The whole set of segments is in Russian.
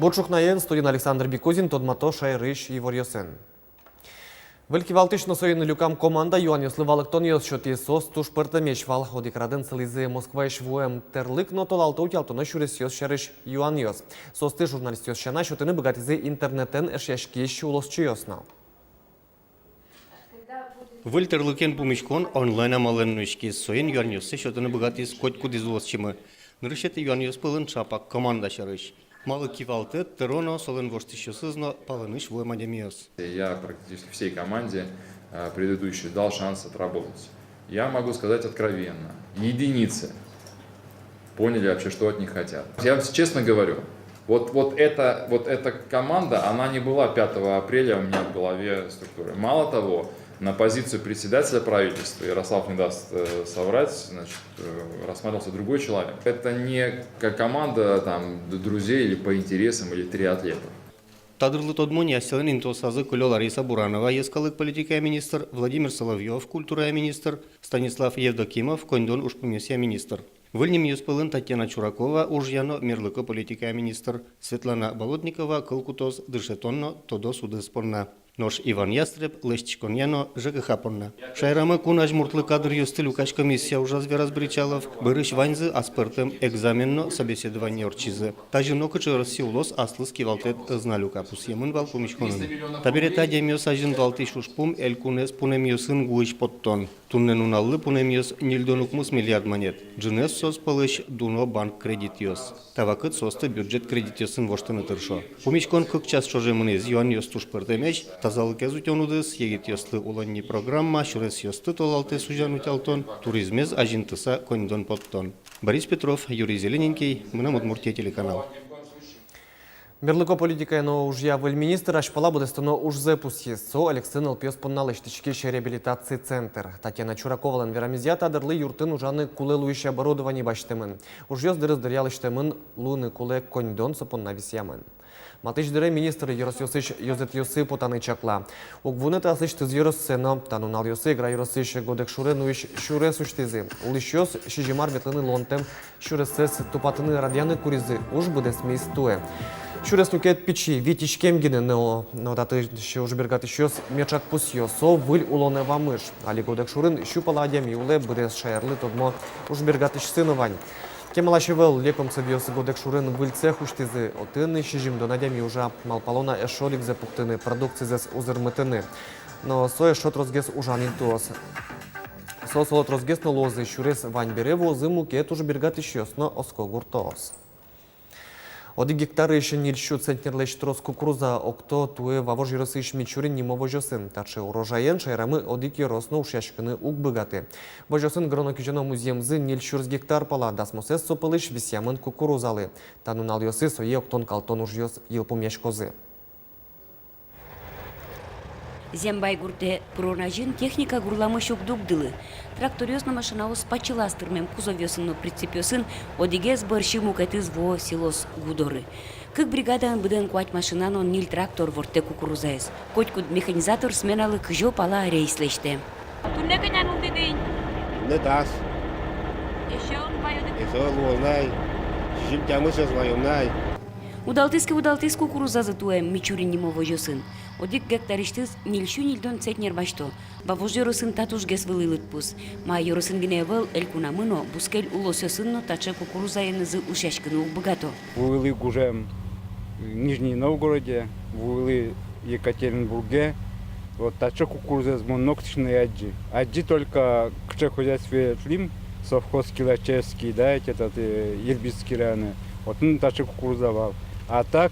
Борчухнаен, студент Александр Бекузин, Тодмато, Шайрыш и Ворьосен. Вельки валтично союзный люкам команда Юан Йосливалык Тоньос, что ты сос туш пертамеш вал одикраден целизе Москва и швуем терлык, но толалто утялто на шурес йос шарыш Юан Йос. Сос ты журналист йос шана, что ты не богатизе интернетен эшяшки шулос чуйоснал. Вильтерлыкен пумишкон онлайн амаленнушки соен Юан Йосе, что ты не богатиз коть кудизлос чимы. Нырышет Юан Йос пылын шапак команда шарыш. Мало кивалте, терона, солен воштищосызно, палыныш вуемадемиос. Я практически всей команде предыдущей дал шанс отработать. Я могу сказать откровенно, единицы поняли вообще, что от них хотят. Я честно говорю, вот эта команда, она не была 5 апреля у меня в голове структуры. Мало того, на позицию председателя правительства, Ярослав не даст соврать, значит, рассматривался другой человек. Это не как команда там, друзей или по интересам, или 3 атлета. Тадрлы тодмони аселен интосазы кулё Лариса Буранова, ескалык политика министр, Владимир Соловьев, культура министр, Станислав Евдокимов, кондон ушпумесия министр. Выльнем юспылын Татьяна Чуракова, ужьяно мерлыко политика министр, Светлана Болотникова, кылкутоз дышетонно, тодо суды спорна. Нож Иван Ястреб, Лещиконьяно, ЖКХ понна. Шайрамы кунаж муртлы кадр юсты Лукаш комиссия ужазве разбричалов, бырыш ваньзы аспертым экзаменно собеседование орчизы. Тажино кычы рассилос аслыс кивалтет зналюка пусьемын вал пумишконын. Таберета демиос ажин валты шушпум элькунес пунемиосын гуиш поттон. Тунненуналлы пунемиос нильдонукмус миллиард монет. Джинес сос пылыш дуно банк кредитиос. Тавакыт состы бюджет кредитиосын воштыны тыршо. Пумишкон кык час шожемынез юан йостуш пыртемеш, тазалык езутенудыз, егет йосты уланни программа, шурес йосты толалты сужан утялтон, туризмез ажинтыса кондон поттон. Борис Петров, Юрий Зелененький, Мына Удмуртия телеканал. Мерлыко политика но уж я министр ашпала будет стано уж запусти со Алексей Алпиос понналыштички реабилитации центр. Татьяна Чуракова ланверамизията дырлы юртын ужаны кулелующее оборудование баштемын. Уж ёс дырыздырялыштемын луны куле кондон сопонна висямын. Матыждыре министр Еросьосыч Йозет Йосы потаны чакла. Угвунет асыч тыз Еросцено, танунал Йосы игра Еросыч годек шуре нуиш шуре суштизы. Улищёс шижимар ветлыны лонтем шуресес тупатыны радианы куризы уж буде смейстуе. Шурес нукет печи, витич кемгины, но даты еще уж бергат еще мечак пусьё, со выль улоне вамыш. Али годек шурын щупала адеми уле бдес шайрлы тодмо уж бергат ищ сыновань. Кемалашевел леком цевьёсы годек шурын выль цех уштизы, отыны щижим до надеми уже малпалона эшолик за пухтыны, продукции зес узырмытыны. Но со эшот розгес ужанин туос. Со солот розгес но лозы, шурес вань берево зыму кет уж бергат ищёс, но оско гуртоос. Оди гектары еще не льщу центнерлещ трос кукуруза, окто туе вавож Еросыч Мичурин не мовожосын. Таче урожаен шайрамы одики росно ушяшканы угбыгаты. Вожосын гронокижено муземзы не льщурс гектар пала, дасмосес сопылыш висямын кукурузалы. Танунал йосы сое октон калтон уж йос елпумеш козы. Зембай гурте проражин техника гурламыш угдугдылы. Тракторёсна машинау спачыластырмем кузовёсынно прицепёсын одигез борщи мукатыз во силос гудоры. Кык бригадан быдын куать машинано нил трактор ворте кукурузаес. Котькуд механизатор сменалы кыжо пала рейслеште. Тунне кынян улды дейн? Не дас. Еще он байоды. Eso луонай. Жим тямысыз вайомнай. Удалтыс кукуруза затуем Мичурин немово жосын. Одик гектариштыз нилшу нилдон цетнер башто. Бавож Йоросын татуш гес вылылыт пус. Ма Йоросын геневел элькунамыно бускель улосёсынно таче кукуруза енызы ушашкыны богато. Вывели уже в Нижнем Новгороде, вывели в Екатеринбурге. Вот таче кукуруза с моноктичной аджи. Аджи только к хозяйстве шлим, совхоз Килачевский, да, этот Ербицкий район. Вот он таче кукурузовал. А так,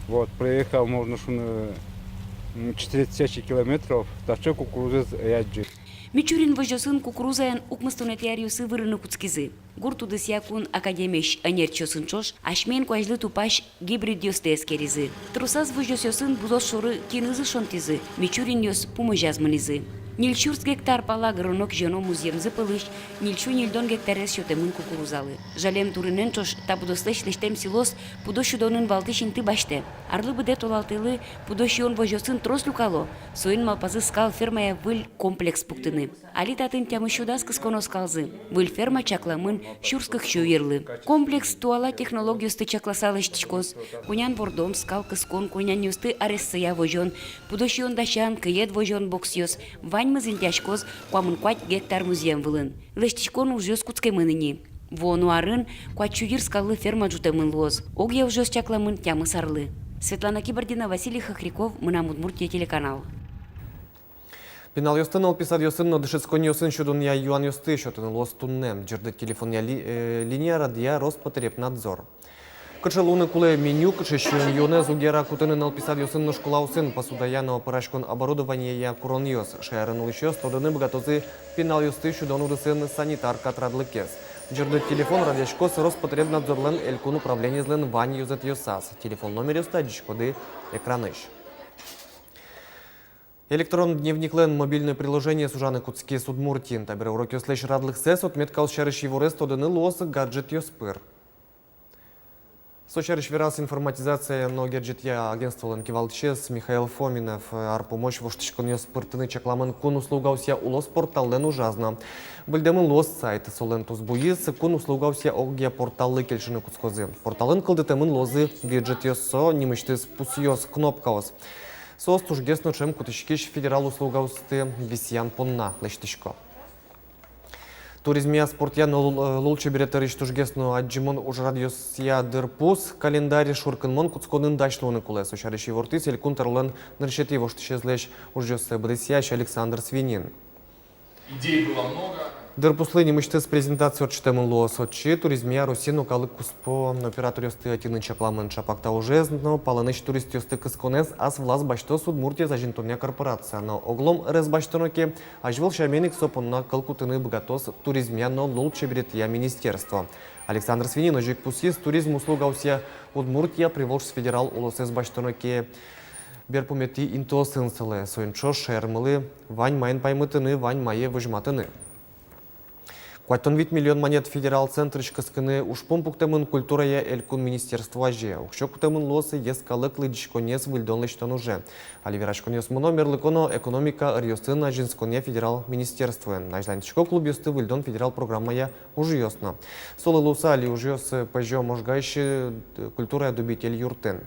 вот, проехал, можно шуны 4000 километров, таче кукуруза яджи. Мичурин вожосын кукурузаен укмыстонетяриусы вырыны куцкизы. Гуртудыс якун академиш анерчосын чош, ашмен куажлы тупаш гибрид йостес керизы. Трусаз вожосёсын бузос шоры кинызы шонтизы, Мичурин йос пумыжазманизы. Нильчурс гектар пала гронок жено музеем зыпылыш, нильчу нильдон гектарес шотемын кукурузалы. Жалем туринен чош табудослеш лештем силос пудощудонын валтышин ты баште. Арлы быде толалтылы пудощион вожосын трос люкало, соин малпазы скал фермая выль комплекс пуктыны. Али татын тямышудас кысконо скалзы. Выль ферма чакламын щурскых щуерлы. Комплекс туала технологию сты чакласалы штичкоз. Кунян бордом скал кыскон кунян юсты арессыя вожон. Пудощион дащан кыед вожон боксиос. Ваньмызын тяжкоз куамын куать гектар музеем вылын. Лештичкон ужёс куцкемыныни. Вону арын куать чуир скалы ферма жутемын лоз. Огья ужёс чакламын тямы сарлы. Светлана Кибордина, Василий Хохряков, Мына Удмуртия телеканал. Пінал йостин алпісад йостин, но дешецькон йостин щодон я юан йости, що тин лос туннем. Джердет телефоння лінія радія Роспотребнадзор. Качалуни куле меню, качещен йоне зугера кутинен алпісад йостин но школа усин, посудая на операшкон оборудовання я курон йос. Шеярен улищос, тодини бгатози пінал йости щодон удисин санітарка традлекес. Джердет телефон радячкос Роспотребнадзорлен елькун управління злен вань юзет йосас. Телефон номер йоста дичкоди екраниш. Электронный дневник лен мобильное приложение сужаны куцки судмуртин. Табер уроки слэш радлых сес отметкал шарыш его рест оданы лос гаджет йоспыр. Сочарыш верас информатизация но гаджет я агентство лен кивалчес Михаил Фоминов арпомощь воштышкон йоспыртыны чакламын кун услугауся улос портал лен ужазна. Бульдемын лос сайт солен тузбуис кун услугауся огия порталы кельшины куцкозы. Порталын кылдытемын лозы гаджет йосо немыштыз пусьос кнопкаос. Сос тужгесно чем кутышкиш федерал услугаусты висян понна лештишко. Туризмия спортян лучше беретериш тужгесно аджимон уж радиосия дырпус календарь шурканмон куцконын дашлоны кулес. Ушариши вортис или кунтерлен наршети воштишезлеш ужёссе бдесящ Александр Свинин. Идей было много. Дырпуслы немыштыз презентацию отчетемын лоос отчи туризмия Росину калык куспо оператор ёсты атины чакламын чапакта ужезно паланыч турист ёсты кысконез ас влас башто Судмуртия зажинтурня корпорация. Но оглом рез баштоноке ажвыл шаменик сопонна калкутыны богатос туризмия но лучше берет я министерство. Александр Свинин ожик пусис туризм услуга уся Удмуртия приволжс федерал улосез баштоноке берпумети инто сынсылы соинчо шермылы вань майын паймытыны вань майе выжматыны. Куатон вид миллион монет федерал центр шкасканы ушпом пуктемын культурая элькун министерства же. Укшо кутемын лосы ескалык лыдишконес выльдон лыштон уже. Аливерашконес номер лыконо экономика рьостына жинсконе федерал министерства. Нажлантичко клуб ёсты выльдон федерал программая уже ёсно. Солы луса али уже ёсы пожё можгайши культура дубитель юртен.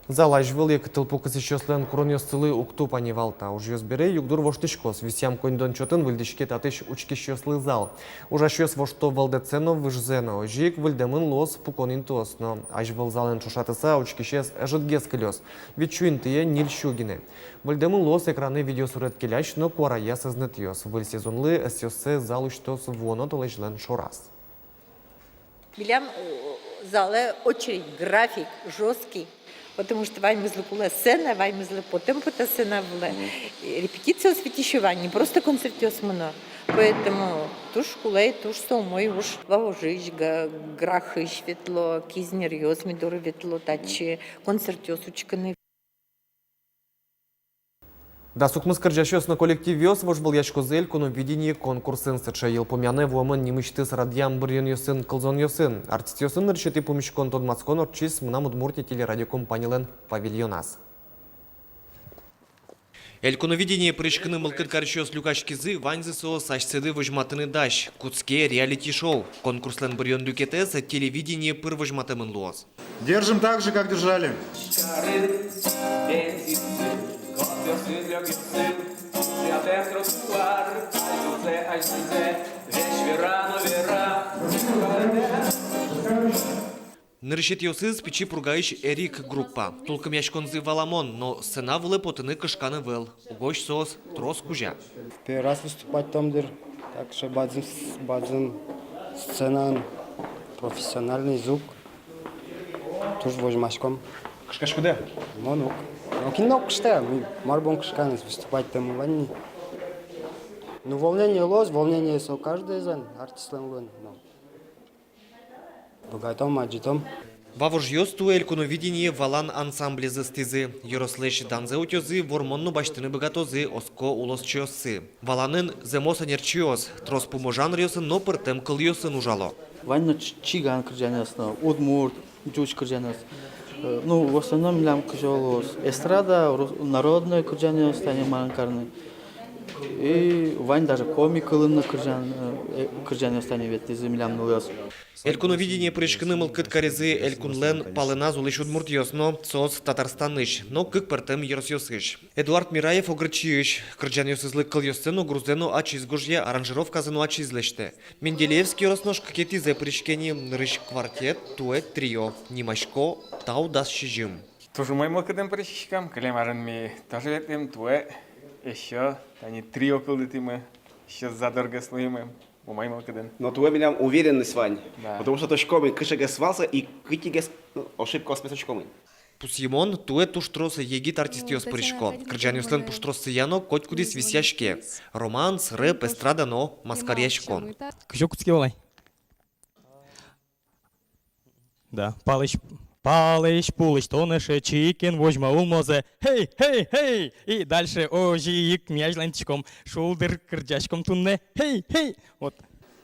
Залажвыл ек тылпу кысыщослен курон ёстылы укту паневалта. Уж ёсбере югдур воштышкос. Висям коньдон чотын выльдишке татыш учкищослы зал. Ужаш ёс вошто валдецено выжзено. Ожик выльдемын лос пуконин тосно. Аж вылзален чушатыса учкищес эжетгес кылёс. Вичуинтые ниль щугине. Выльдемын лос экраны видеосурет келяч, но куарая сознет ёс. Выль сезонлы эсёсе залуштос воно толечлен шорас. Билям зале очередь, график жесткий. Потому что ваймызлы кула сцена, ваймызлы потом пота сцена была. Репетиция осветищева, не просто концертёс мно. Поэтому туш кулей, туш солмой уж вавожиш, грахы светло, кизнер ёс мидоры ветло, тачи концертёс учканы. Да сукмыз кыржащос на коллектив ёс вож был ячко зельку, но введение конкурсын сыча ел помяне вомын немыштыс радиям бұрын ёсын кылзон ёсын. Артист ёсын ныршети помещкон тон мацкон орчис Мына Удмуртия телерадиокомпаниялен павильонас. Эльконовидение прыжканы мылкын карщос люкашкизы ваньзы со сашцеды вожматыны даш. Куцке реалити-шоу. Конкурслен бұрын люкетес телевидение пыр вожматымын луос. Держим так же, как держали. Ныршет ёсыз печи пругаиш Эрик группа. Толком яшконзы валамон, но сцена вылы потыны кышканы выл. Угощ сос трос кужа. Первый раз выступать там, так что бадзин сцена, профессиональный звук. Тоже возьмашком. Кышкаш куда? Монук. Но кино кышта, марбон кышканыз выступать там ванни. Ну волнение лос, волнение со каждый зан, артистлан лон. Богатом, аджитом. Вавож йосту ельконовидение валан ансамблі застизи. Йорослеш данзе утьози вормонну баштини богатози оско улос чиосы. Валанын земоса нерчиос, трос поможан рьосын, но пыртем кыл йосын ужало. Ванно чиган кырджанесно, удмурт, джуч кырджанес. Ну, в основном лям кыжолос. Эстрада, народная кырджанес, тани маранкарный. И вань даже комик кылынны кырджанес, тани вет из милям нулес. Эльконовидение прышкыны мылкыт карезы элькунлен палына зулыш удмурт йосно, соц Татарстаныш, но кык пыртем йосыш. Эдуард Мираев огрычыш, кырджан йосызлы кыл йосцену груздену ачизгужье аранжировка зану ачизлеште. Менделеевский роснош какети за прышкени рыш квартет, туэт трио, нимашко, тау дас шижим. Тоже мой мылкыдым прыщикам, калемарын ми тоже ветем туэ, еще, они трио кылдытымы, еще задорого слоимы. Но твой меня уверенность, Вань. Да. Потому что то шкомы кышеге свался и критиге ошибка с песочкомы. Пусимон туэт туштросы егит артист йос прышко. Кырджан йослен пуштросы яно коть кудис висяшке. Романс, рэп, эстрада, но маскарьяшкон. Кжокутский волай. Да, Палыч, пулыч, тоныше, чикен, вожма улмозе. Хей, хей, хей! И дальше ожиик мяжлантичком, шулдыр кырджачком тунне. Хей, хей! Вот.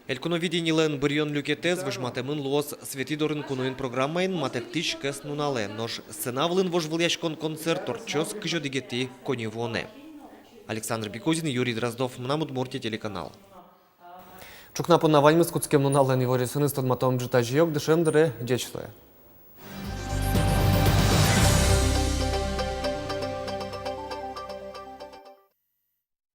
Эльконовидениелен бырьон люкетез выжматемын луос светидорын кунуин программаин матектиш кэс нунале, нош сценавлын вожвыльяшкон концерт торчос кыжо дигети коневоне. Александр Бекузин, Юрий Дроздов, Мнамудмуртия, телеканал. Чукнапын навальмыз куцкем нунален его ресуны стадматом джита жиок дешендере дечлое.